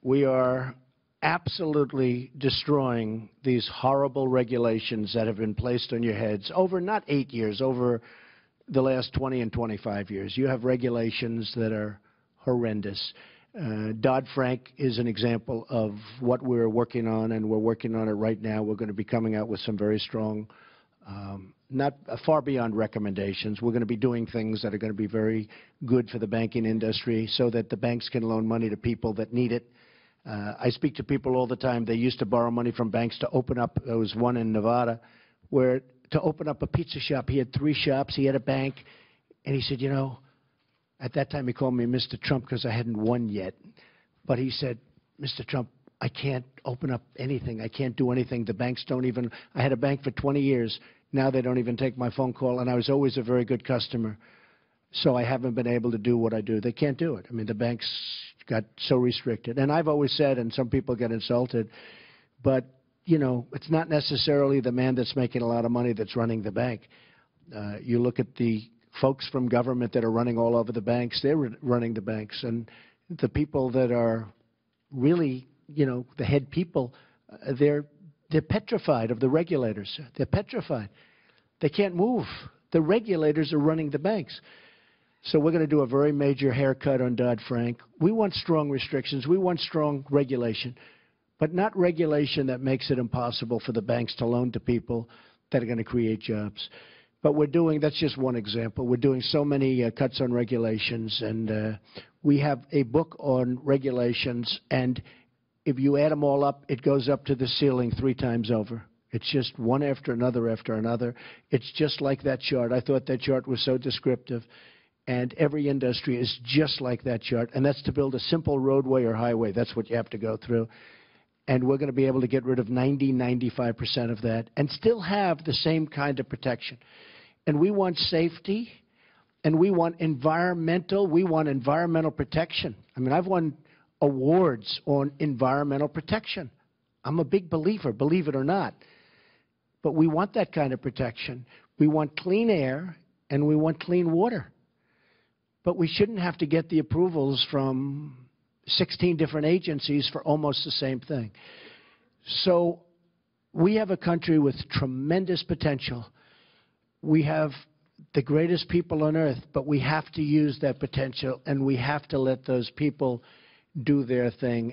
We are absolutely destroying these horrible regulations that have been placed on your heads over not 8 years, over the last 20 and 25 years. You have regulations that are horrendous. Dodd-Frank is an example of what we're working on, and we're working on it right now. We're going to be coming out with some very strong, not far beyond recommendations. We're going to be doing things that are going to be very good for the banking industry so that the banks can loan money to people that need it. I speak to people all the time. They used to borrow money from banks to open up. There was one in Nevada where to open up a pizza shop. He had 3 shops. He had a bank. And he said, you know, at that time he called me Mr. Trump because I hadn't won yet. But he said, Mr. Trump, I can't open up anything. I can't do anything. The banks don't even – I had a bank for 20 years. Now they don't even take my phone call. And I was always a very good customer. So I haven't been able to do what I do. They can't do it. I mean, the banks got so restricted. And I've always said, and some people get insulted, but, you know, it's not necessarily the man that's making a lot of money that's running the bank. You look at the folks from government that are running all over the banks, they're running the banks. And the people that are really, you know, the head people, they're petrified of the regulators. They're petrified. They can't move. The regulators are running the banks. So we're going to do a very major haircut on Dodd-Frank. We want strong restrictions. We want strong regulation, but not regulation that makes it impossible for the banks to loan to people that are going to create jobs. But we're doing, that's just one example. We're doing so many cuts on regulations, and we have a book on regulations, and if you add them all up, it goes up to the ceiling 3 times over. It's just one after another after another. It's just like that chart. I thought that chart was so descriptive. And every industry is just like that chart. And that's to build a simple roadway or highway. That's what you have to go through. And we're going to be able to get rid of 95% of that and still have the same kind of protection. And we want safety, and we want environmental protection. I mean, I've won awards on environmental protection. I'm a big believer, believe it or not. But we want that kind of protection. We want clean air, and we want clean water. But we shouldn't have to get the approvals from 16 different agencies for almost the same thing. So we have a country with tremendous potential. We have the greatest people on earth, but we have to use that potential, and we have to let those people do their thing.